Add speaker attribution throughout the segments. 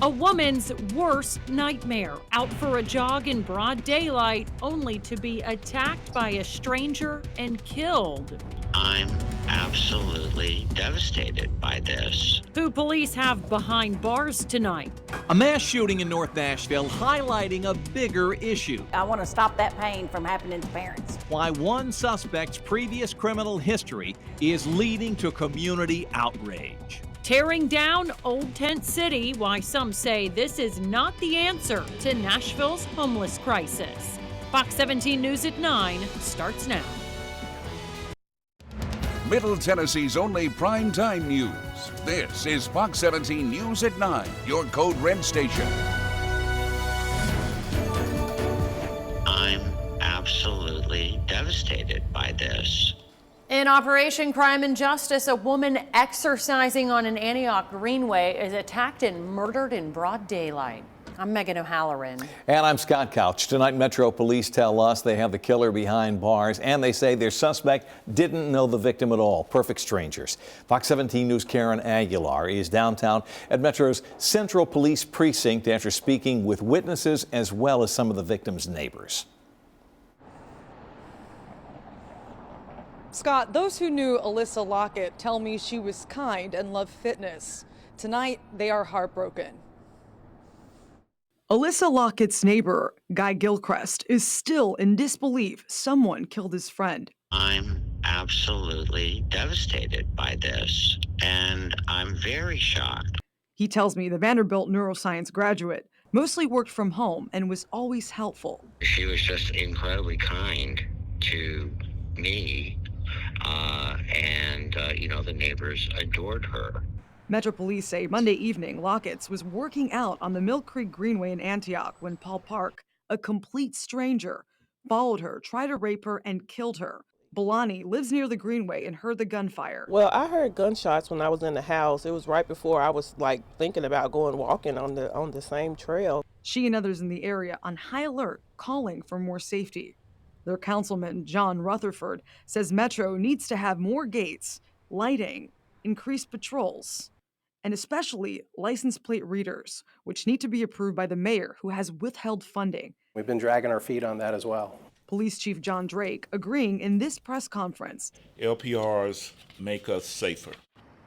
Speaker 1: A woman's worst nightmare, out for a jog in broad daylight, only to be attacked by a stranger and killed.
Speaker 2: I'm absolutely devastated by this.
Speaker 1: Who police have behind bars tonight.
Speaker 3: A mass shooting in North Nashville highlighting a bigger issue.
Speaker 4: I want to stop that pain from happening to parents.
Speaker 3: Why one suspect's previous criminal history is leading to community outrage.
Speaker 1: Tearing down Old Tent City, why some say this is not the answer to Nashville's homeless crisis. Fox 17 News at 9 starts now.
Speaker 5: Middle Tennessee's only primetime news. This is Fox 17 News at 9, your Code Red station.
Speaker 2: I'm absolutely devastated by this.
Speaker 6: In Operation Crime and Justice, a woman exercising on an Antioch Greenway is attacked and murdered in broad daylight. I'm Megan O'Halloran.
Speaker 7: And I'm Scott Couch. Tonight, Metro Police tell us they have the killer behind bars, and they say their suspect didn't know the victim at all. Perfect strangers. Fox 17 News' Karen Aguilar is downtown at Metro's Central Police Precinct after speaking with witnesses as well as some of the victim's neighbors.
Speaker 8: Scott, those who knew Alyssa Lockett tell me she was kind and loved fitness. Tonight, they are heartbroken.
Speaker 9: Alyssa Lockett's neighbor, Guy Gilchrist, is still in disbelief someone killed his friend.
Speaker 2: I'm absolutely devastated by this, and I'm very shocked.
Speaker 9: He tells me the Vanderbilt neuroscience graduate mostly worked from home and was always helpful.
Speaker 2: She was just incredibly kind to me, the neighbors adored her.
Speaker 9: Metro Police say Monday evening, Lockett's was working out on the Mill Creek Greenway in Antioch when Paul Park, a complete stranger, followed her, tried to rape her, and killed her. Belani lives near the Greenway and heard the gunfire.
Speaker 10: Well, I heard gunshots when I was in the house. It was right before I was thinking about going walking on the same trail.
Speaker 9: She and others in the area on high alert, calling for more safety. Their councilman, John Rutherford, says Metro needs to have more gates, lighting, increased patrols, and especially license plate readers, which need to be approved by the mayor, who has withheld funding.
Speaker 11: We've been dragging our feet on that as well.
Speaker 9: Police Chief John Drake agreeing in this press conference.
Speaker 12: LPRs make us safer.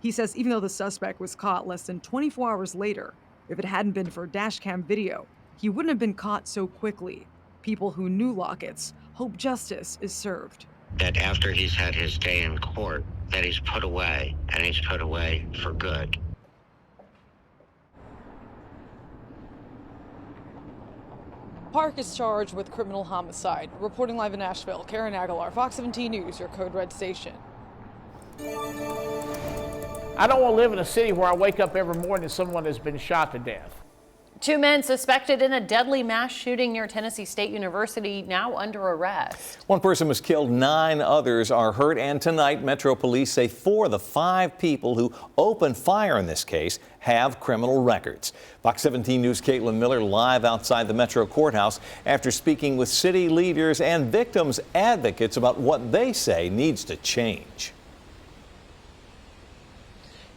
Speaker 9: He says even though the suspect was caught less than 24 hours later, if it hadn't been for dashcam video, he wouldn't have been caught so quickly. People who knew Lockett's hope justice is served.
Speaker 2: That after he's had his day in court, that he's put away, and he's put away for good.
Speaker 8: Park is charged with criminal homicide. Reporting live in Nashville, Karen Aguilar, Fox 17 News, your Code Red station.
Speaker 13: I don't want to live in a city where I wake up every morning and someone has been shot to death.
Speaker 6: 2 men suspected in a deadly mass shooting near Tennessee State University now under arrest.
Speaker 7: One person was killed, 9 others are hurt, and tonight Metro Police say 4 of the 5 people who opened fire in this case have criminal records. Fox 17 News' Caitlin Miller live outside the Metro Courthouse after speaking with city leaders and victims advocates about what they say needs to change.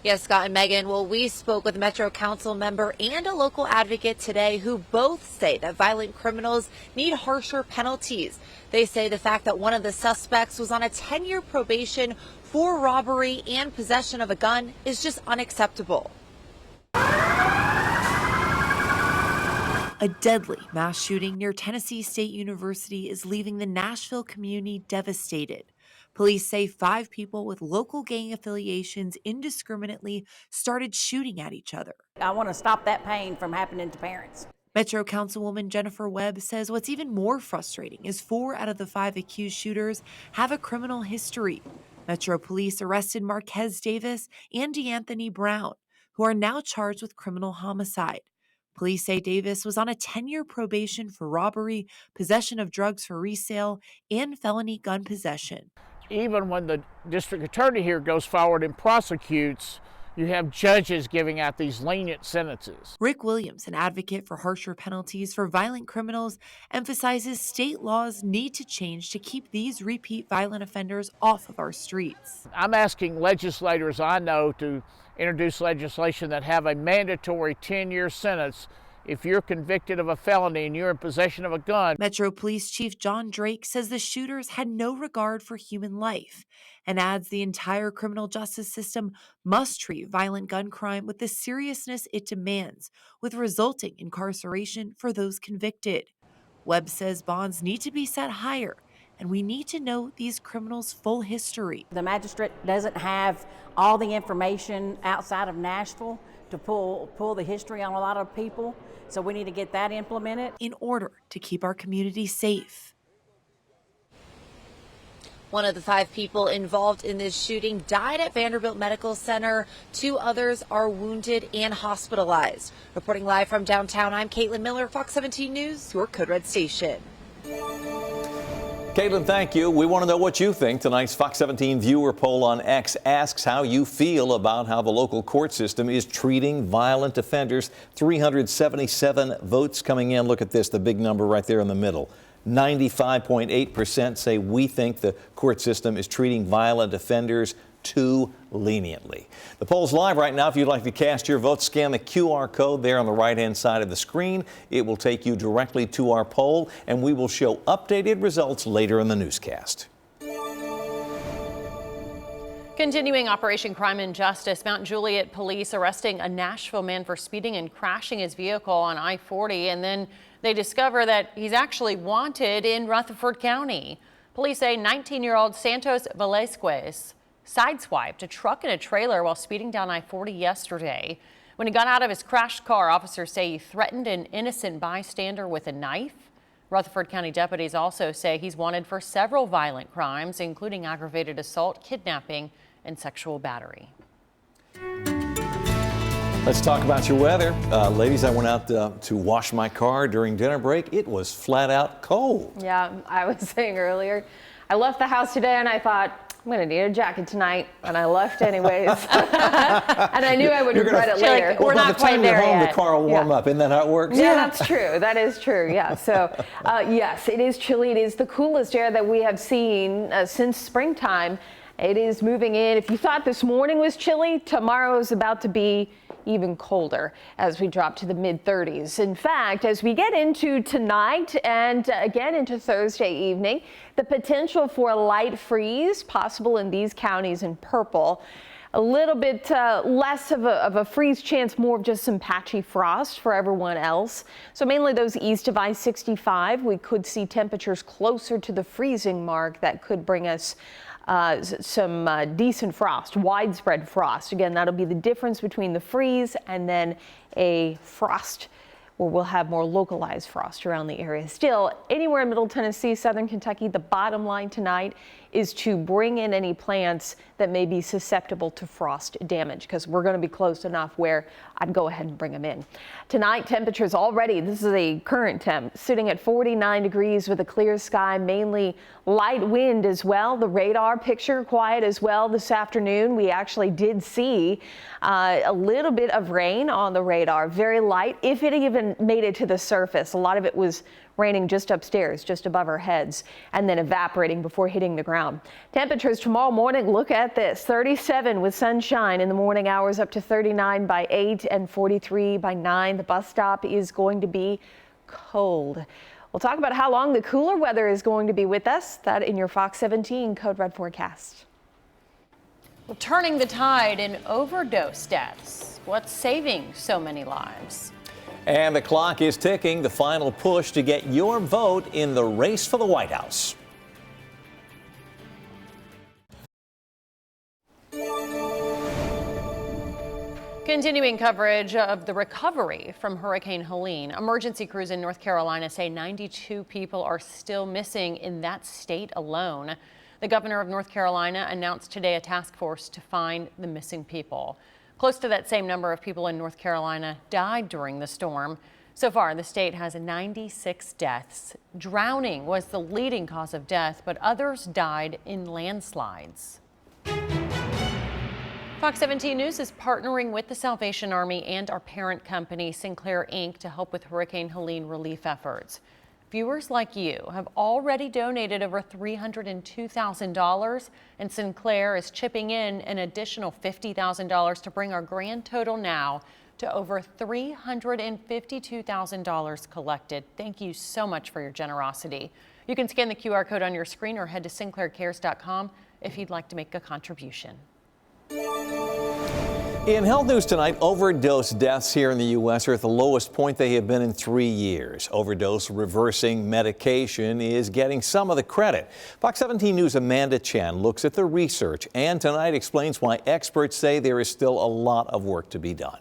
Speaker 14: Yes, Scott and Megan. Well, we spoke with a Metro Council member and a local advocate today who both say that violent criminals need harsher penalties. They say the fact that one of the suspects was on a 10-year probation for robbery and possession of a gun is just unacceptable.
Speaker 15: A deadly mass shooting near Tennessee State University is leaving the Nashville community devastated. Police say 5 people with local gang affiliations indiscriminately started shooting at each other.
Speaker 4: I want to stop that pain from happening to parents.
Speaker 15: Metro Councilwoman Jennifer Webb says what's even more frustrating is 4 out of the 5 accused shooters have a criminal history. Metro Police arrested Marquez Davis and DeAnthony Brown, who are now charged with criminal homicide. Police say Davis was on a 10-year probation for robbery, possession of drugs for resale, and felony gun possession.
Speaker 13: Even when the district attorney here goes forward and prosecutes, you have judges giving out these lenient sentences.
Speaker 15: Rick Williams, an advocate for harsher penalties for violent criminals, emphasizes state laws need to change to keep these repeat violent offenders off of our streets.
Speaker 13: I'm asking legislators I know to introduce legislation that have a mandatory 10-year sentence if you're convicted of a felony and you're in possession of a gun.
Speaker 15: Metro Police Chief John Drake says the shooters had no regard for human life and adds the entire criminal justice system must treat violent gun crime with the seriousness it demands, with resulting incarceration for those convicted. Webb says bonds need to be set higher, and we need to know these criminals' full history.
Speaker 4: The magistrate doesn't have all the information outside of Nashville to pull the history on a lot of people, so we need to get that implemented
Speaker 15: in order to keep our community safe.
Speaker 14: One of the 5 people involved in this shooting died at Vanderbilt Medical Center. 2 others are wounded and hospitalized. Reporting live from downtown, I'm Caitlin Miller, Fox 17 News, your Code Red station.
Speaker 7: Caitlin, thank you. We want to know what you think. Tonight's Fox 17 viewer poll on X asks how you feel about how the local court system is treating violent offenders. 377 votes coming in. Look at this, the big number right there in the middle. 95.8% say we think the court system is treating violent offenders too leniently. The poll's live right now. If you'd like to cast your vote, scan the QR code there on the right-hand side of the screen. It will take you directly to our poll, and we will show updated results later in the newscast.
Speaker 6: Continuing Operation Crime and Justice, Mount Juliet police arresting a Nashville man for speeding and crashing his vehicle on I-40, and then they discover that he's actually wanted in Rutherford County. Police say 19-year-old Santos Velasquez sideswiped a truck and a trailer while speeding down I-40 yesterday. When he got out of his crashed car, officers say he threatened an innocent bystander with a knife. Rutherford County deputies also say he's wanted for several violent crimes, including aggravated assault, kidnapping, and sexual battery.
Speaker 7: Let's talk about your weather. Ladies, I went out to wash my car during dinner break. It was flat out cold.
Speaker 16: Yeah, I was saying earlier, I left the house today and I thought, I'm going to need a jacket tonight, and I left anyways. And I knew I would regret it later.
Speaker 7: Well, we're not quite there yet. The car will warm up. Isn't that how it works?
Speaker 16: Yeah, that's true. That is true. Yeah. So, yes, it is chilly. It is the coolest air that we have seen since springtime. It is moving in. If you thought this morning was chilly, tomorrow is about to be even colder as we drop to the mid-30s. In fact, as we get into tonight and again into Thursday evening, the potential for a light freeze possible in these counties in purple. A little bit less of a freeze chance, more of just some patchy frost for everyone else. So mainly those east of I-65, we could see temperatures closer to the freezing mark that could bring us some decent frost, widespread frost. Again, that'll be the difference between the freeze and then a frost where we'll have more localized frost around the area. Still, anywhere in Middle Tennessee, Southern Kentucky, the bottom line tonight is to bring in any plants that may be susceptible to frost damage, because we're going to be close enough where I'd go ahead and bring them in. Tonight, temperatures already, this is a current temp, sitting at 49 degrees with a clear sky, mainly light wind as well. The radar picture quiet as well this afternoon. We actually did see a little bit of rain on the radar, very light, if it even made it to the surface. A lot of it was raining just upstairs, just above our heads, and then evaporating before hitting the ground. Temperatures tomorrow morning, look at this, 37 with sunshine in the morning hours, up to 39 by 8 and 43 by 9. The bus stop is going to be cold. We'll talk about how long the cooler weather is going to be with us. That in your Fox 17 Code Red forecast.
Speaker 6: Well, turning the tide in overdose deaths. What's saving so many lives?
Speaker 7: And the clock is ticking, the final push to get your vote in the race for the White House.
Speaker 6: Continuing coverage of the recovery from Hurricane Helene. Emergency crews in North Carolina say 92 people are still missing in that state alone. The governor of North Carolina announced today a task force to find the missing people. Close to that same number of people in North Carolina died during the storm. So far, the state has 96 deaths. Drowning was the leading cause of death, but others died in landslides. Fox 17 News is partnering with the Salvation Army and our parent company, Sinclair Inc., to help with Hurricane Helene relief efforts. Viewers like you have already donated over $302,000, and Sinclair is chipping in an additional $50,000 to bring our grand total now to over $352,000 collected. Thank you so much for your generosity. You can scan the QR code on your screen or head to sinclaircares.com if you'd like to make a contribution.
Speaker 7: In health news tonight, overdose deaths here in the U.S. are at the lowest point they have been in 3 years. Overdose reversing medication is getting some of the credit. Fox 17 News' Amanda Chen looks at the research and tonight explains why experts say there is still a lot of work to be done.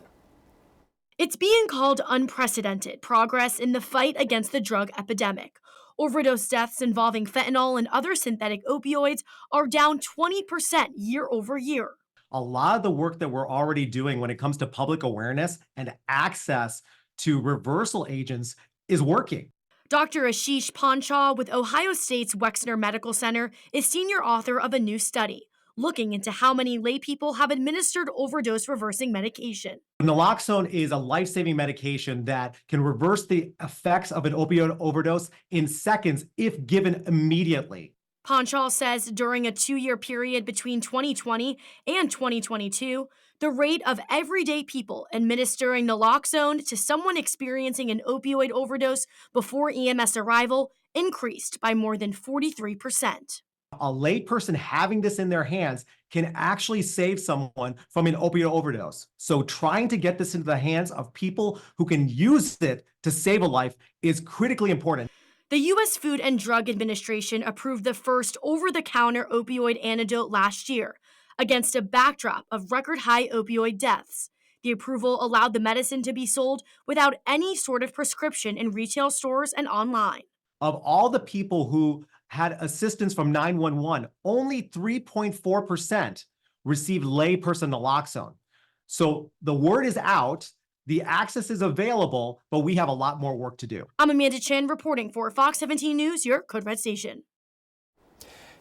Speaker 17: It's being called unprecedented progress in the fight against the drug epidemic. Overdose deaths involving fentanyl and other synthetic opioids are down 20% year over year.
Speaker 18: A lot of the work that we're already doing when it comes to public awareness and access to reversal agents is working.
Speaker 17: Dr. Ashish Panchal with Ohio State's Wexner Medical Center is senior author of a new study looking into how many lay people have administered overdose reversing medication.
Speaker 18: Naloxone is a life-saving medication that can reverse the effects of an opioid overdose in seconds if given immediately.
Speaker 17: Panchal says during a 2-year period between 2020 and 2022, the rate of everyday people administering naloxone to someone experiencing an opioid overdose before EMS arrival increased by more than 43%.
Speaker 18: A layperson having this in their hands can actually save someone from an opioid overdose. So trying to get this into the hands of people who can use it to save a life is critically important.
Speaker 17: The U.S. Food and Drug Administration approved the first over-the-counter opioid antidote last year against a backdrop of record-high opioid deaths. The approval allowed the medicine to be sold without any sort of prescription in retail stores and online.
Speaker 18: Of all the people who had assistance from 911, only 3.4% received layperson naloxone. So the word is out. The access is available, but we have a lot more work to do.
Speaker 17: I'm Amanda Chen reporting for Fox 17 News, your Code Red station.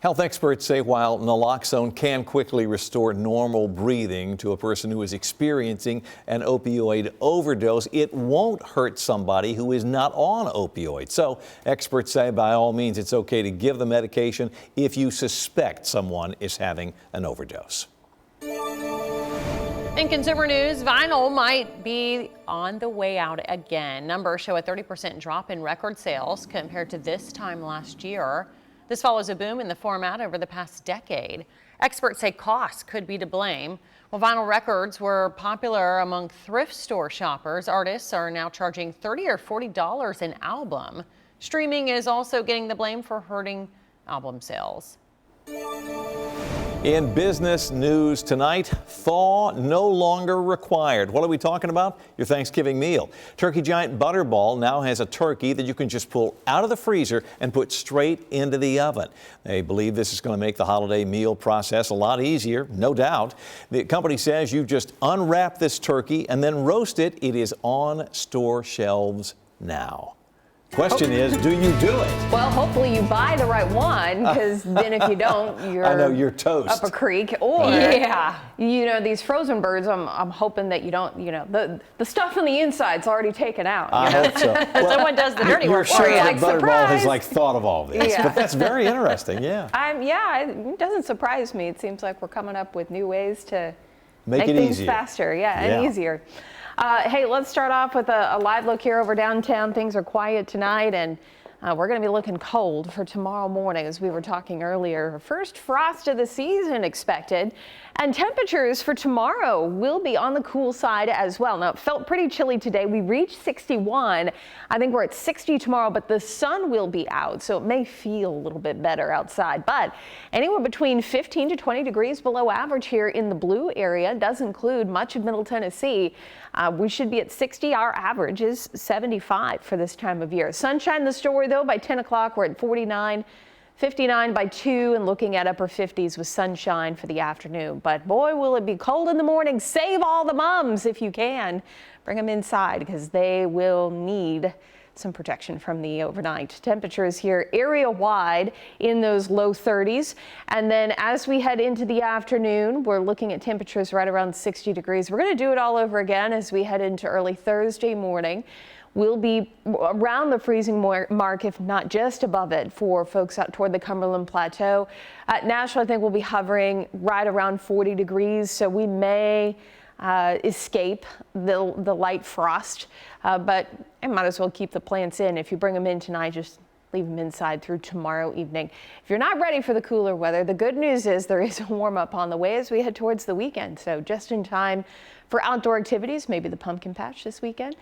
Speaker 7: Health experts say while naloxone can quickly restore normal breathing to a person who is experiencing an opioid overdose, it won't hurt somebody who is not on opioids. So experts say by all means it's okay to give the medication if you suspect someone is having an overdose.
Speaker 6: In consumer news, vinyl might be on the way out again. Numbers show a 30% drop in record sales compared to this time last year. This follows a boom in the format over the past decade. Experts say costs could be to blame. While vinyl records were popular among thrift store shoppers, artists are now charging $30 or $40 an album. Streaming is also getting the blame for hurting album sales.
Speaker 7: In business news tonight, thaw no longer required. What are we talking about? Your Thanksgiving meal. Turkey Giant Butterball now has a turkey that you can just pull out of the freezer and put straight into the oven. They believe this is going to make the holiday meal process a lot easier, no doubt. The company says you just unwrap this turkey and then roast it. It is on store shelves now. Question is, do you do it?
Speaker 16: Well, hopefully you buy the right one, because then if you don't, you're
Speaker 7: I know, you're toast.
Speaker 16: Up a creek. Or, you know, these frozen birds, I'm hoping that you don't, you know, the stuff on the inside's already taken out.
Speaker 7: I hope so. Well,
Speaker 6: someone does the dirty work.
Speaker 7: You're sure that
Speaker 16: like,
Speaker 7: Butterball has like thought of all this,
Speaker 16: Yeah.
Speaker 7: but that's very interesting. Yeah.
Speaker 16: It doesn't surprise me. It seems like we're coming up with new ways to
Speaker 7: make it
Speaker 16: things
Speaker 7: easier.
Speaker 16: faster, and easier. Hey, let's start off with a live look here over downtown. Things are quiet tonight, and we're going to be looking cold for tomorrow morning, as we were talking earlier. First frost of the season expected, and temperatures for tomorrow will be on the cool side as well. Now, it felt pretty chilly today. We reached 61. I think we're at 60 tomorrow, but the sun will be out, so it may feel a little bit better outside. But anywhere between 15 to 20 degrees below average here in the blue area. Does include much of Middle Tennessee. We should be at 60. Our average is 75 for this time of year. Sunshine the story, though. By 10 o'clock, we're at 49. 59 by 2, and looking at upper 50s with sunshine for the afternoon. But boy, will it be cold in the morning. Save all the mums if you can. Bring them inside, because they will need some protection from the overnight temperatures here area-wide in those low 30s. And then as we head into the afternoon, we're looking at temperatures right around 60 degrees. We're going to do it all over again as we head into early Thursday morning. We'll be around the freezing mark, if not just above it, for folks out toward the Cumberland Plateau. Nashville, I think, will be hovering right around 40 degrees, so we may escape the light frost, but I might as well keep the plants in. If you bring them in tonight, just leave them inside through tomorrow evening. If you're not ready for the cooler weather, the good news is there is a warm up on the way as we head towards the weekend, so just in time for outdoor activities, maybe the pumpkin patch this weekend.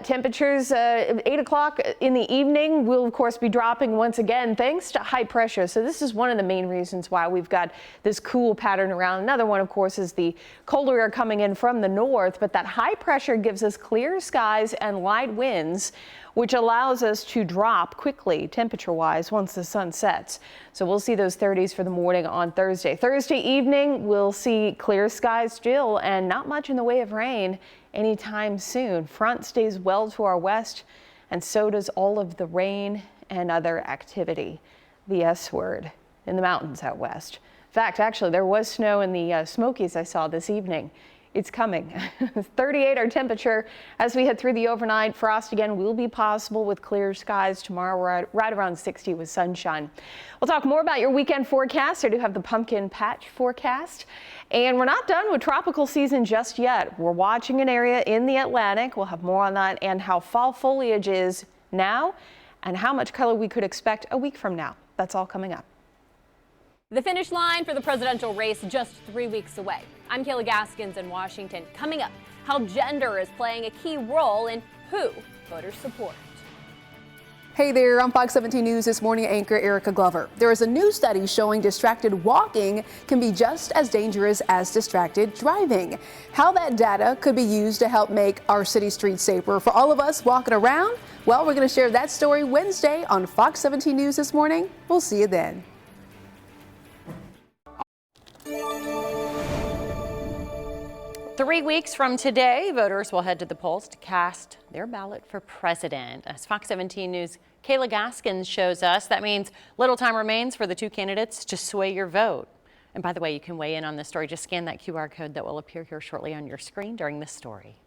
Speaker 16: Temperatures 8 o'clock in the evening will, of course, be dropping once again thanks to high pressure. So this is one of the main reasons why we've got this cool pattern around. Another one, of course, is the colder air coming in from the north, but that high pressure gives us clear skies and light winds, which allows us to drop quickly temperature-wise once the sun sets. So we'll see those 30s for the morning on Thursday. Thursday evening, we'll see clear skies still and not much in the way of rain anytime soon. Front stays well to our west, and so does all of the rain and other activity, the S word, in the mountains out west. In fact, actually, there was snow in the Smokies I saw this evening. It's coming. 38 our temperature as we head through the overnight. Frost again will be possible with clear skies tomorrow, right around 60 with sunshine. We'll talk more about your weekend forecast. I do have the pumpkin patch forecast. And we're not done with tropical season just yet. We're watching an area in the Atlantic. We'll have more on that and how fall foliage is now and how much color we could expect a week from now. That's all coming up.
Speaker 19: The finish line for the presidential race just 3 weeks away. I'm Kayla Gaskins in Washington. Coming up, how gender is playing a key role in who voters support.
Speaker 20: Hey there, I'm Fox 17 News This Morning anchor Erica Glover. There is a new study showing distracted walking can be just as dangerous as distracted driving. How that data could be used to help make our city streets safer for all of us walking around? Well, we're going to share that story Wednesday on Fox 17 News This Morning. We'll see you then.
Speaker 6: 3 weeks from today, voters will head to the polls to cast their ballot for president. As Fox 17 News' Kayla Gaskins shows us, that means little time remains for the two candidates to sway your vote. And by the way, you can weigh in on this story. Just scan that QR code that will appear here shortly on your screen during this story.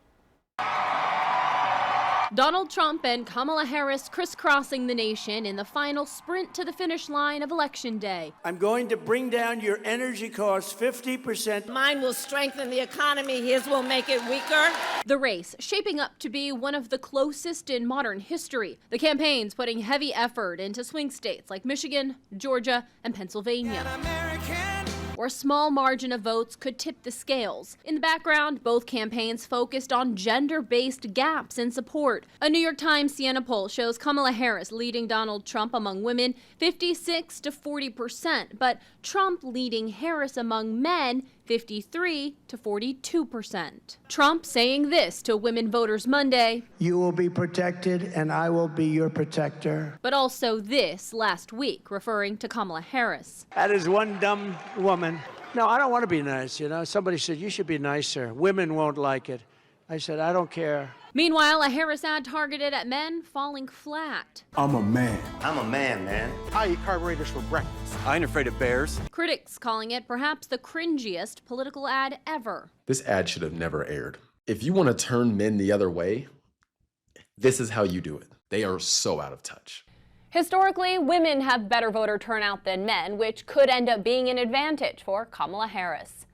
Speaker 21: Donald Trump and Kamala Harris crisscrossing the nation in the final sprint to the finish line of Election Day.
Speaker 22: I'm going to bring down your energy costs 50%.
Speaker 23: Mine will strengthen the economy. His will make it weaker.
Speaker 21: The race shaping up to be one of the closest in modern history. The campaigns putting heavy effort into swing states like Michigan, Georgia, and Pennsylvania, where a small margin of votes could tip the scales. In the background, both campaigns focused on gender-based gaps in support. A New York Times Siena poll shows Kamala Harris leading Donald Trump among women 56 to 40%, but Trump leading Harris among men 53 to 42%. Trump saying this to women voters Monday.
Speaker 22: You will be protected and I will be your protector.
Speaker 21: But also this last week, referring to Kamala Harris.
Speaker 22: That is one dumb woman. No, I don't want to be nice, you know. Somebody said, you should be nicer. Women won't like it. I said, I don't care.
Speaker 21: Meanwhile, a Harris ad targeted at men falling flat.
Speaker 22: I'm a man.
Speaker 24: I'm a man, man.
Speaker 22: I eat carburetors for breakfast.
Speaker 24: I ain't afraid of bears.
Speaker 21: Critics calling it perhaps the cringiest political ad ever.
Speaker 25: This ad should have never aired. If you want to turn men the other way, this is how you do it. They are so out of touch.
Speaker 19: Historically, women have better voter turnout than men, which could end up being an advantage for Kamala Harris.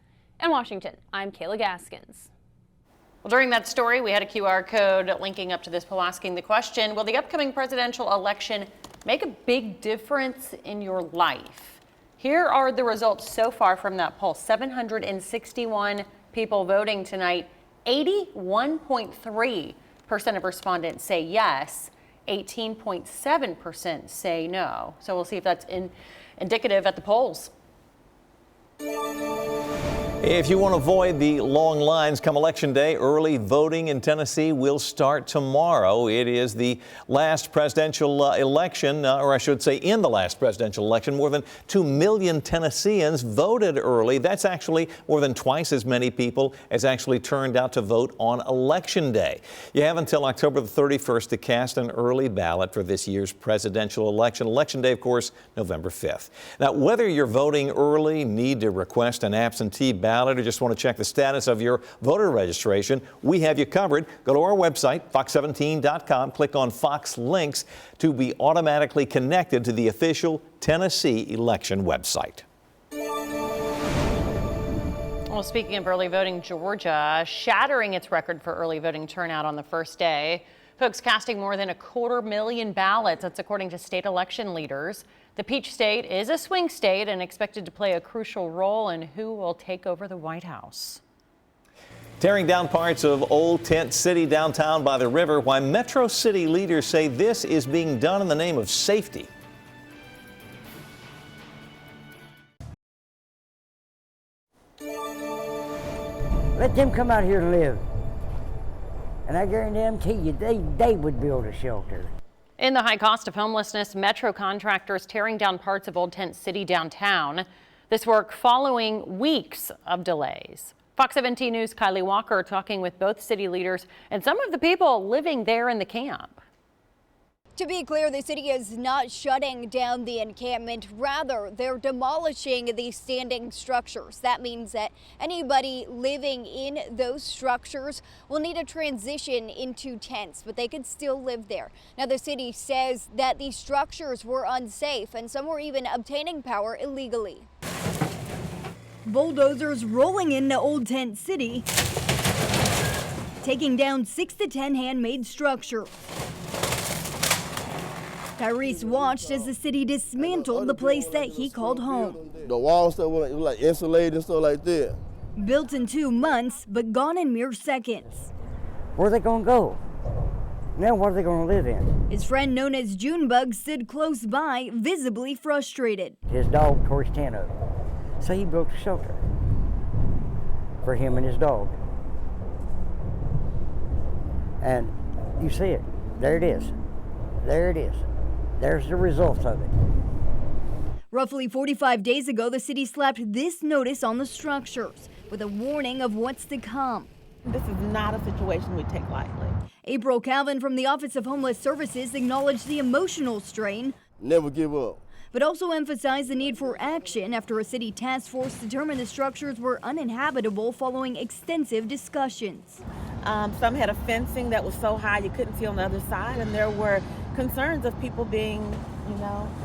Speaker 19: In Washington, I'm Kayla Gaskins.
Speaker 6: Well, during that story, we had a QR code linking up to this poll asking the question, will the upcoming presidential election make a big difference in your life? Here are the results so far from that poll. 761 people voting tonight. 81.3% of respondents say yes. 18.7% say no. So we'll see if that's indicative at the polls.
Speaker 7: If you want to avoid the long lines come Election Day, early voting in Tennessee will start tomorrow. It is the last presidential election, or I should say in the last presidential election, more than 2 million Tennesseans voted early. That's actually more than twice as many people as actually turned out to vote on Election Day. You have until October the 31st to cast an early ballot for this year's presidential election. Election Day, of course, November 5th. Now, whether you're voting early, need to request an absentee ballot, or just want to check the status of your voter registration, we have you covered. Go to our website, fox17.com, click on Fox Links to be automatically connected to the official Tennessee election website.
Speaker 6: Well, speaking of early voting, Georgia shattering its record for early voting turnout on the first day. Folks casting more than 250,000 ballots. That's according to state election leaders. The Peach State is a swing state and expected to play a crucial role in who will take over the White House.
Speaker 7: Tearing down parts of Old Tent City downtown by the river, why Metro City leaders say this is being done in the name of safety.
Speaker 1: Let them come out here and live. And I guarantee you, they would build a shelter.
Speaker 6: In the high cost of homelessness, Metro contractors tearing down parts of Old Tent City downtown. This work following weeks of delays. Fox 17 News' Kylie Walker talking with both city leaders and some of the people living there in the camp.
Speaker 3: To be clear, the city is not shutting down the encampment. Rather, they're demolishing the standing structures. That means that anybody living in those structures will need to transition into tents, but they could still live there. Now, the city says that these structures were unsafe and some were even obtaining power illegally.
Speaker 5: Bulldozers rolling into Old Tent City, taking down 6 to 10 handmade structures. Tyrese watched as the city dismantled the place that he called home.
Speaker 10: The walls that were like insulated and stuff like that.
Speaker 5: Built in 2 months, but gone in mere seconds.
Speaker 1: Where are they going to go? Now what are they going to live in?
Speaker 5: His friend known as Junebug stood close by, visibly frustrated.
Speaker 1: His dog tore his tent up, so he built a shelter for him and his dog. And you see it. There it is. There it is. There's the results of it.
Speaker 5: Roughly 45 days ago, the city slapped this notice on the structures with a warning of what's to come.
Speaker 11: This is not a situation we take lightly.
Speaker 5: April Calvin from the Office of Homeless Services acknowledged the emotional strain.
Speaker 10: Never give up.
Speaker 5: But also emphasized the need for action after a city task force determined the structures were uninhabitable following extensive discussions.
Speaker 11: Some had a fencing that was so high you couldn't see on the other side, and there were concerns of people being,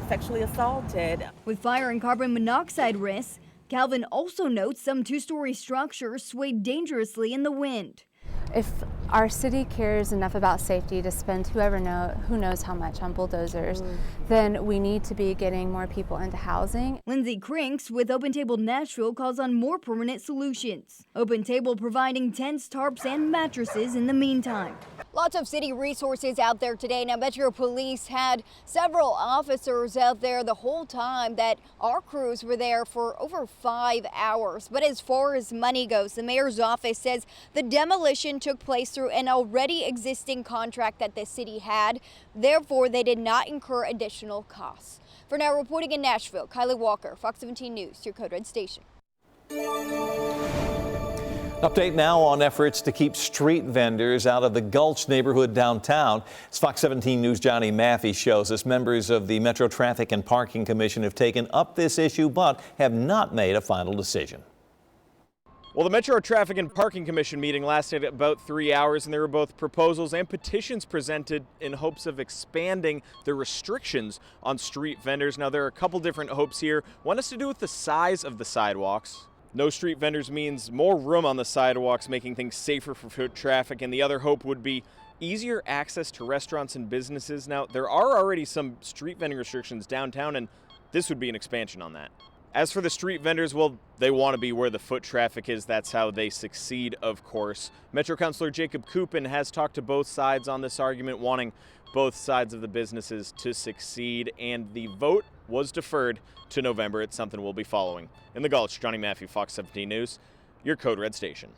Speaker 11: sexually assaulted.
Speaker 5: With fire and carbon monoxide risks, Calvin also notes some 2-story structures swayed dangerously in the wind.
Speaker 26: If our city cares enough about safety to spend who knows how much on bulldozers, then we need to be getting more people into housing.
Speaker 5: Lindsay Crinks with Open Table Nashville calls on more permanent solutions. Open Table providing tents, tarps, and mattresses in the meantime.
Speaker 3: Lots of city resources out there today. Now, Metro Police had several officers out there the whole time that our crews were there for over 5 hours. But as far as money goes, the mayor's office says the demolition took place through an already existing contract that the city had. Therefore, they did not incur additional costs. For now, reporting in Nashville, Kylie Walker, Fox 17 News, your Code Red station.
Speaker 7: Update now on efforts to keep street vendors out of the Gulch neighborhood downtown. As Fox 17 News' Johnny Maffey shows us, members of the Metro Traffic and Parking Commission have taken up this issue but have not made a final decision.
Speaker 27: Well, the Metro Traffic and Parking Commission meeting lasted about 3 hours, and there were both proposals and petitions presented in hopes of expanding the restrictions on street vendors. Now, there are a couple different hopes here. One has to do with the size of the sidewalks. No street vendors means more room on the sidewalks, making things safer for foot traffic, and the other hope would be easier access to restaurants and businesses. Now, there are already some street vending restrictions downtown, and this would be an expansion on that. As for the street vendors, well, they want to be where the foot traffic is. That's how they succeed, of course. Metro Councilor Jacob Coupin has talked to both sides on this argument, wanting both sides of the businesses to succeed, and the vote was deferred to November. It's something we'll be following. In the Gulch, Johnny Maffey, Fox 17 News. your Code Red station.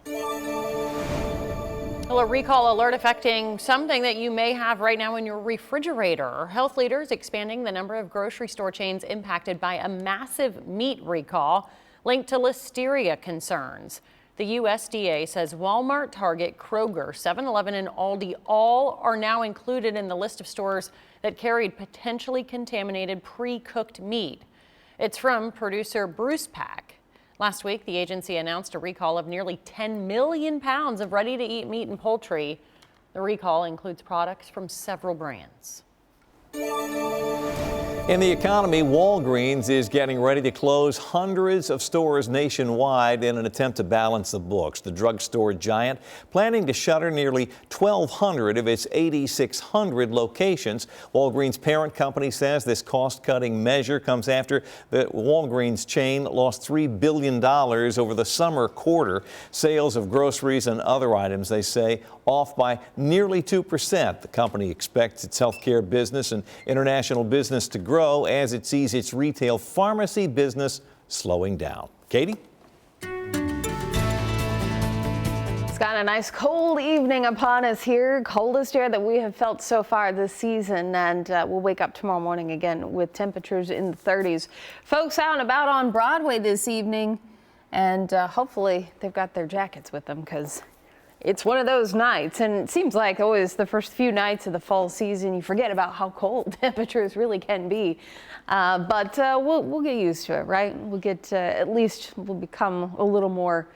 Speaker 6: Well, a recall alert affecting something that you may have right now in your refrigerator. Health leaders expanding the number of grocery store chains impacted by a massive meat recall linked to listeria concerns. The USDA says Walmart, Target, Kroger, 7-Eleven, and Aldi all are now included in the list of stores that carried potentially contaminated pre-cooked meat. It's from producer Bruce Pack. Last week, the agency announced a recall of nearly 10 million pounds of ready-to-eat meat and poultry. The recall includes products from several brands.
Speaker 7: In the economy, Walgreens is getting ready to close hundreds of stores nationwide in an attempt to balance the books. The drugstore giant planning to shutter nearly 1,200 of its 8,600 locations. Walgreens' parent company says this cost-cutting measure comes after the Walgreens chain lost $3 billion over the summer quarter. Sales of groceries and other items, they say, off by nearly 2%. The company expects its healthcare business and international business to grow as it sees its retail pharmacy business slowing down. Katie?
Speaker 16: It's got a nice cold evening upon us here, coldest air that we have felt so far this season, and we'll wake up tomorrow morning again with temperatures in the 30s. Folks out and about on Broadway this evening, and hopefully they've got their jackets with them because it's one of those nights, and it seems like always the first few nights of the fall season, you forget about how cold temperatures really can be. But we'll get used to it, right? We'll get, at least we'll become a little more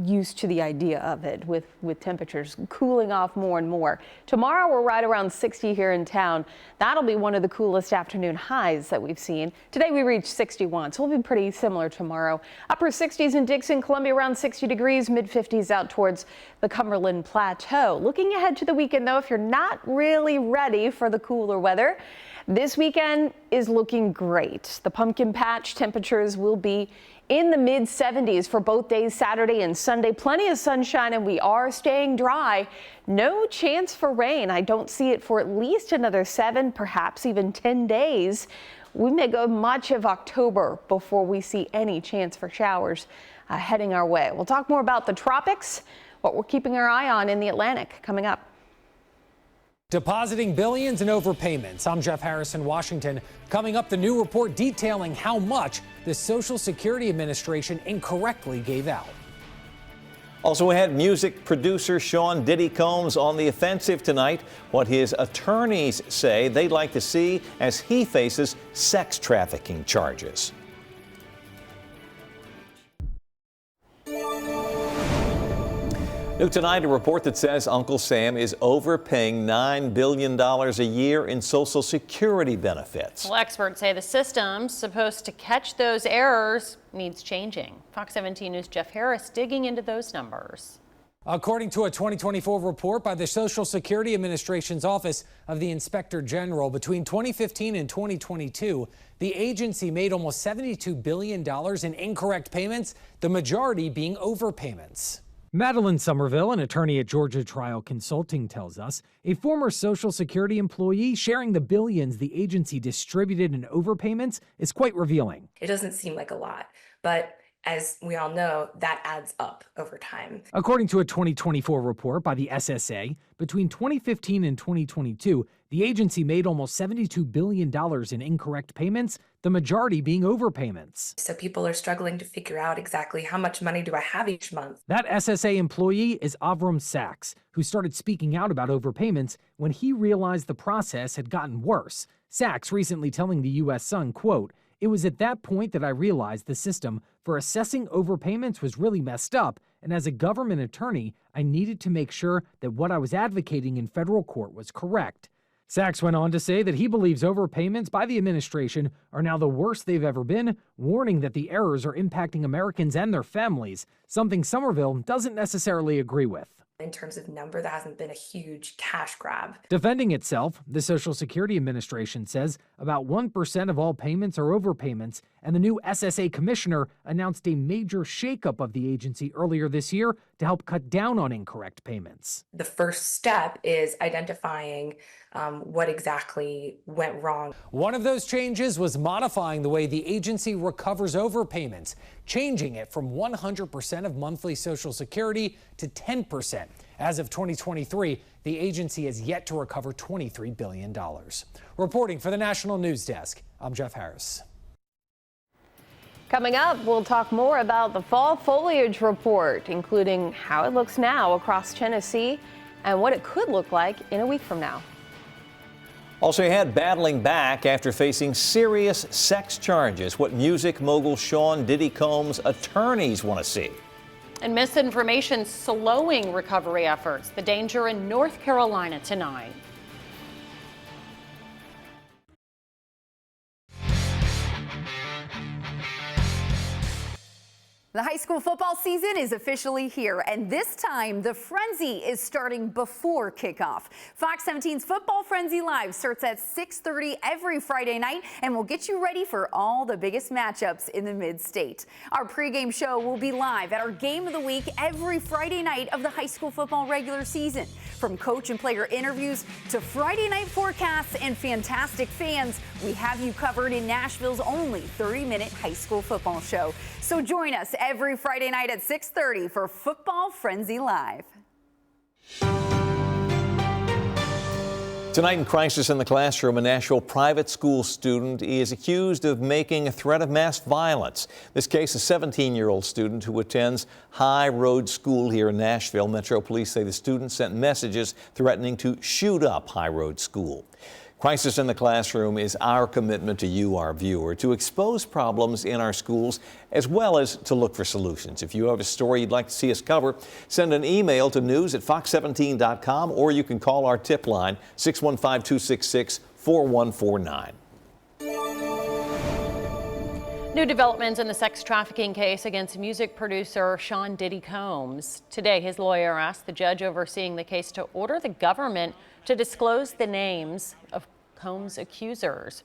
Speaker 16: used to the idea of it with temperatures cooling off more and more. Tomorrow we're right around 60 here in town. That'll be one of the coolest afternoon highs that we've seen. Today we reached 61, so we'll be pretty similar tomorrow. Upper 60s in Dickson, Columbia around 60 degrees, mid 50s out towards the Cumberland Plateau. Looking ahead to the weekend though, if you're not really ready for the cooler weather, this weekend is looking great. The pumpkin patch temperatures will be in the mid 70s for both days, Saturday and Sunday. Plenty of sunshine, and we are staying dry. No chance for rain. I don't see it for at least another 7, perhaps even 10 days. We may go much of October before we see any chance for showers heading our way. We'll talk more about the tropics, what we're keeping our eye on in the Atlantic coming up.
Speaker 2: Depositing billions in overpayments. I'm Jeff Harris in Washington. Coming up, the new report detailing how much the Social Security Administration incorrectly gave out.
Speaker 7: Also ahead, music producer Sean Diddy Combs on the offensive tonight. What his attorneys say they'd like to see as he faces sex trafficking charges. New tonight, a report that says Uncle Sam is overpaying $9 billion a year in Social Security benefits.
Speaker 6: Well, experts say the system supposed to catch those errors needs changing. Fox 17 News' Jeff Harris digging into those numbers.
Speaker 2: According to a 2024 report by the Social Security Administration's Office of the Inspector General, between 2015 and 2022, the agency made almost $72 billion in incorrect payments, the majority being overpayments.
Speaker 4: Madeline Somerville, an attorney at Georgia Trial Consulting, tells us a former Social Security employee sharing the billions the agency distributed in overpayments is quite revealing.
Speaker 8: It doesn't seem like a lot, but as we all know, that adds up over time.
Speaker 4: According to a 2024 report by the SSA, between 2015 and 2022, the agency made almost $72 billion in incorrect payments, the majority being overpayments.
Speaker 8: So people are struggling to figure out exactly how much money do I have each month.
Speaker 4: That SSA employee is Avram Sachs, who started speaking out about overpayments when he realized the process had gotten worse. Sachs recently telling the U.S. Sun, quote, "It was at that point that I realized the system for assessing overpayments was really messed up, and as a government attorney, I needed to make sure that what I was advocating in federal court was correct." Sachs went on to say that he believes overpayments by the administration are now the worst they've ever been, warning that the errors are impacting Americans and their families, something Somerville doesn't necessarily agree with.
Speaker 8: In terms of number, that hasn't been a huge cash grab.
Speaker 4: Defending itself, the Social Security Administration says about 1% of all payments are overpayments, and the new SSA commissioner announced a major shakeup of the agency earlier this year to help cut down on incorrect payments.
Speaker 8: The first step is identifying what exactly went wrong.
Speaker 2: One of those changes was modifying the way the agency recovers overpayments, changing it from 100% of monthly Social Security to 10%. As of 2023, the agency has yet to recover $23 billion. Reporting for the National News Desk, I'm Jeff Harris.
Speaker 16: Coming up, we'll talk more about the fall foliage report, including how it looks now across Tennessee and what it could look like in a week from now.
Speaker 7: Also ahead, battling back after facing serious sex charges. What music mogul Sean Diddy Combs' attorneys want to see.
Speaker 6: And misinformation slowing recovery efforts. The danger in North Carolina tonight.
Speaker 9: The high school football season is officially here, and this time the frenzy is starting before kickoff. Fox 17's Football Frenzy Live starts at 6:30 every Friday night and will get you ready for all the biggest matchups in the mid-state. Our pregame show will be live at our game of the week every Friday night of the high school football regular season. From coach and player interviews to Friday night forecasts and fantastic fans, we have you covered in Nashville's only 30-minute high school football show. So join us every Friday night at 6:30 for Football Frenzy Live.
Speaker 7: Tonight in Crisis in the Classroom, a Nashville private school student is accused of making a threat of mass violence. This case, a 17-year-old student who attends High Road School here in Nashville. Metro Police say the student sent messages threatening to shoot up High Road School. Crisis in the Classroom is our commitment to you, our viewer, to expose problems in our schools as well as to look for solutions. If you have a story you'd like to see us cover, send an email to news@fox17.com or you can call our tip line 615-266-4149.
Speaker 6: New developments in the sex trafficking case against music producer Sean Diddy Combs. Today, his lawyer asked the judge overseeing the case to order the government to disclose the names of Combs' accusers.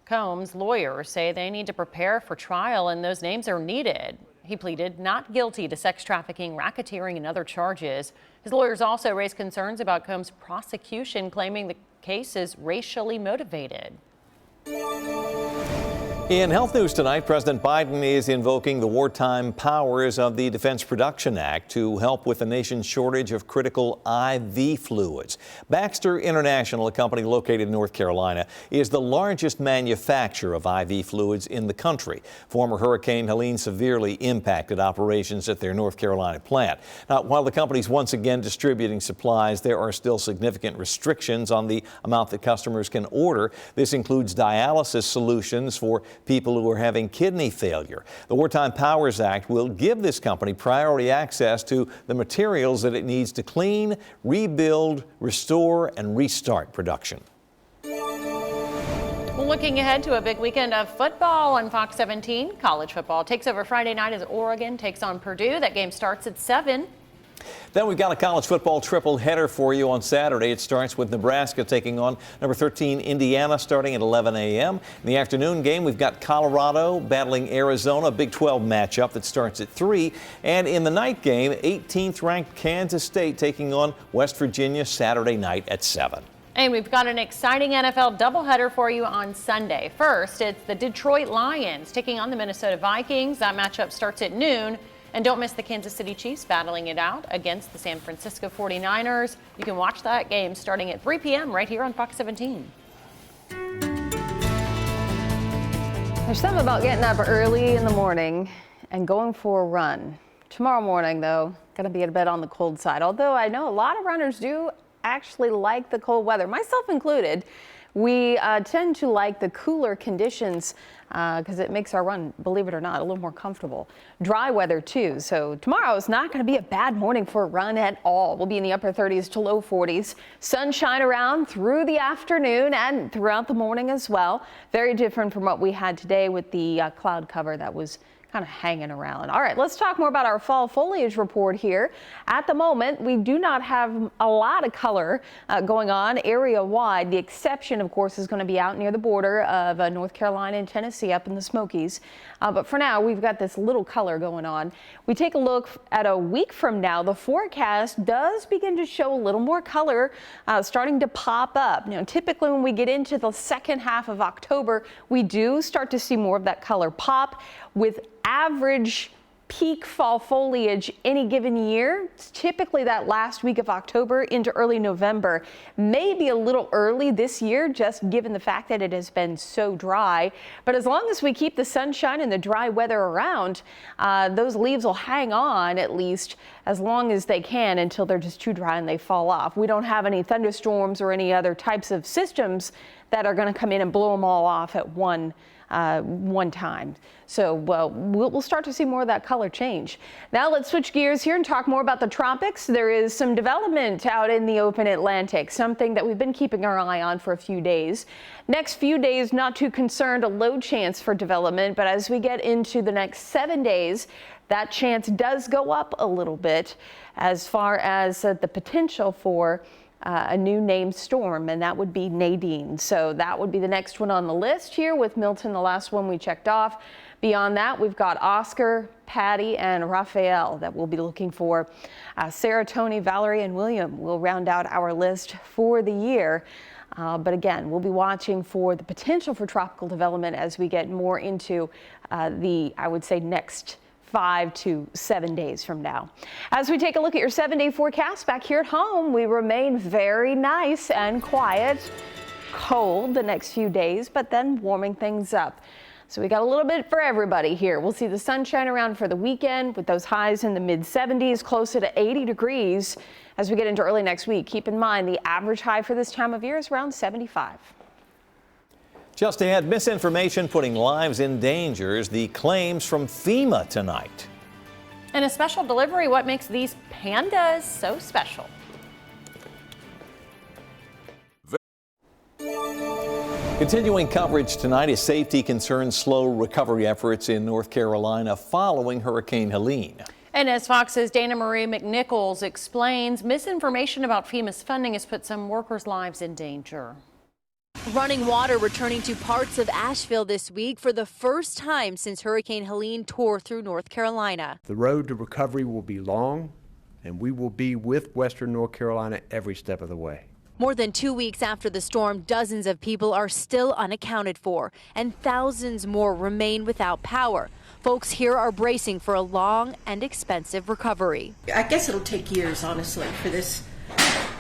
Speaker 6: Combs' lawyers say they need to prepare for trial and those names are needed. He pleaded not guilty to sex trafficking, racketeering, and other charges. His lawyers also raised concerns about Combs' prosecution, claiming the case is racially motivated.
Speaker 7: In health news tonight, President Biden is invoking the wartime powers of the Defense Production Act to help with the nation's shortage of critical IV fluids. Baxter International, a company located in North Carolina, is the largest manufacturer of IV fluids in the country. Former Hurricane Helene severely impacted operations at their North Carolina plant. Now, while the company is once again distributing supplies, there are still significant restrictions on the amount that customers can order. This includes dialysis solutions for people who are having kidney failure. The Wartime Powers Act will give this company priority access to the materials that it needs to clean, rebuild, restore, and restart production.
Speaker 6: Looking ahead to a big weekend of football on Fox 17. College football takes over Friday night as Oregon takes on Purdue. That game starts at 7.
Speaker 7: Then we've got a college football triple header for you on Saturday. It starts with Nebraska taking on number 13 Indiana starting at 11 a.m. In the afternoon game, we've got Colorado battling Arizona, a Big 12 matchup that starts at 3. And in the night game, 18th ranked Kansas State taking on West Virginia Saturday night at 7.
Speaker 6: And we've got an exciting NFL doubleheader for you on Sunday. First, it's the Detroit Lions taking on the Minnesota Vikings. That matchup starts at noon. And don't miss the Kansas City Chiefs battling it out against the San Francisco 49ers. You can watch that game starting at 3 p.m. right here on Fox 17.
Speaker 16: There's something about getting up early in the morning and going for a run. Tomorrow morning, though, going to be a bit on the cold side. Although I know a lot of runners do actually like the cold weather, myself included. We tend to like the cooler conditions because it makes our run, believe it or not, a little more comfortable. Dry weather too, so tomorrow is not going to be a bad morning for a run at all. We'll be in the upper 30s to low 40s. Sunshine around through the afternoon and throughout the morning as well. Very different from what we had today with the cloud cover that was kind of hanging around. All right, let's talk more about our fall foliage report here. At the moment, we do not have a lot of color going on area-wide. The exception, of course, is going to be out near the border of North Carolina and Tennessee up in the Smokies. But for now, we've got this little color going on. We take a look at a week from now. The forecast does begin to show a little more color starting to pop up. Now, typically when we get into the second half of October, we do start to see more of that color pop with average peak fall foliage any given year. It's typically that last week of October into early November. Maybe a little early this year, just given the fact that it has been so dry. But as long as we keep the sunshine and the dry weather around, those leaves will hang on at least as long as they can until they're just too dry and they fall off. We don't have any thunderstorms or any other types of systems that are going to come in and blow them all off at one time. So we'll start to see more of that color change. Now let's switch gears here and talk more about the tropics. There is some development out in the open Atlantic, something that we've been keeping our eye on for a few days. Next few days, not too concerned, a low chance for development, but as we get into the next 7 days, that chance does go up a little bit as far as the potential for a new named storm, and that would be Nadine. So that would be the next one on the list here, with Milton, the last one we checked off. Beyond that, we've got Oscar, Patty, and Raphael that we'll be looking for. Sarah, Tony, Valerie, and William will round out our list for the year. But again, we'll be watching for the potential for tropical development as we get more into I would say, next 5 to 7 days from now. As we take a look at your 7-day forecast back here at home, we remain very nice and quiet, cold the next few days, but then warming things up. So we got a little bit for everybody here. We'll see the sunshine around for the weekend with those highs in the mid 70s, closer to 80 degrees as we get into early next week. Keep in mind the average high for this time of year is around 75.
Speaker 7: Just ahead, misinformation putting lives in danger. The claims from FEMA tonight.
Speaker 6: In a special delivery, what makes these pandas so special?
Speaker 7: Continuing coverage tonight as safety concerns slow recovery efforts in North Carolina following Hurricane Helene.
Speaker 6: And as Fox's Dana Marie McNichols explains, misinformation about FEMA's funding has put some workers' lives in danger.
Speaker 12: Running water returning to parts of Asheville this week for the first time since Hurricane Helene tore through North Carolina.
Speaker 13: The road to recovery will be long, and we will be with Western North Carolina every step of the way.
Speaker 12: More than 2 weeks after the storm, dozens of people are still unaccounted for, and thousands more remain without power. Folks here are bracing for a long and expensive recovery.
Speaker 14: I guess it'll take years, honestly, for this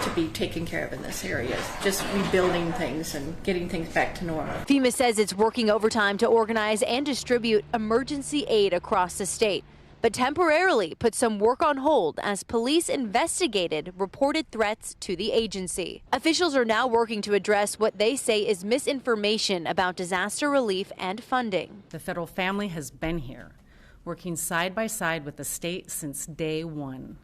Speaker 14: to be taken care of in this area. Just rebuilding things and getting things back to normal.
Speaker 12: FEMA says it's working overtime to organize and distribute emergency aid across the state, but temporarily put some work on hold as police investigated reported threats to the agency. Officials are now working to address what they say is misinformation about disaster relief and funding.
Speaker 15: The federal family has been here, working side by side with the state since day one.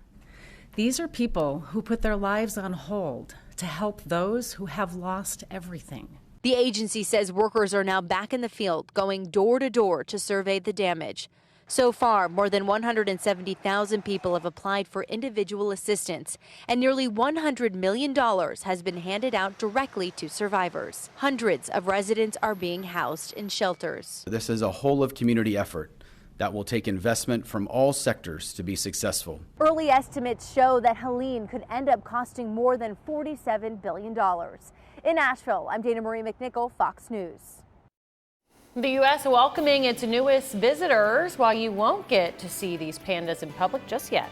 Speaker 15: These are people who put their lives on hold to help those who have lost everything.
Speaker 12: The agency says workers are now back in the field, going door to door to survey the damage. So far, more than 170,000 people have applied for individual assistance, and nearly $100 million has been handed out directly to survivors. Hundreds of residents are being housed in shelters.
Speaker 17: This is a whole of community effort that will take investment from all sectors to be successful.
Speaker 12: Early estimates show that Helene could end up costing more than $47 billion. In Nashville, I'm Dana Marie McNichol, Fox News.
Speaker 6: The U.S. welcoming its newest visitors, while you won't get to see these pandas in public just yet.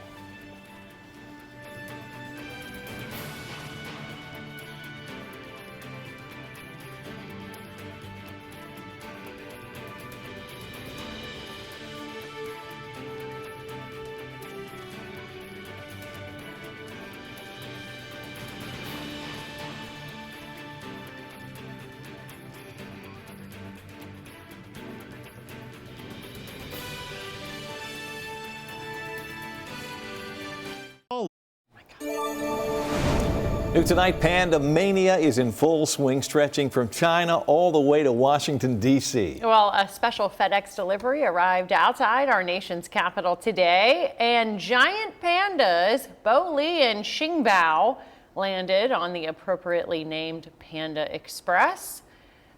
Speaker 7: New tonight, panda mania is in full swing, stretching from China all the way to Washington, D.C.
Speaker 6: Well, a special FedEx delivery arrived outside our nation's capital today, and giant pandas, Bo Li and Xingbao, landed on the appropriately named Panda Express.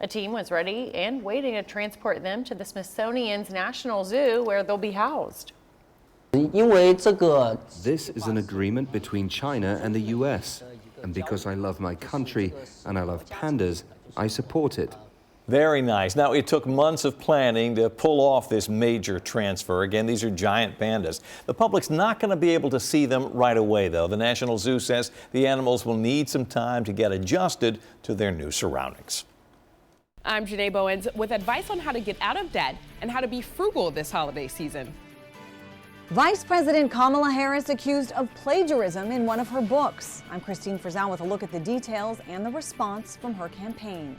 Speaker 6: A team was ready and waiting to transport them to the Smithsonian's National Zoo, where they'll be housed.
Speaker 18: This is an agreement between China and the U.S. And because I love my country and I love pandas, I support it.
Speaker 7: Very nice. Now, it took months of planning to pull off this major transfer. Again, these are giant pandas. The public's not going to be able to see them right away, though. The National Zoo says the animals will need some time to get adjusted to their new surroundings.
Speaker 20: I'm Janae Bowens with advice on how to get out of debt and how to be frugal this holiday season.
Speaker 21: Vice President Kamala Harris accused of plagiarism in one of her books. I'm Christine Frizzell with a look at the details and the response from her campaign.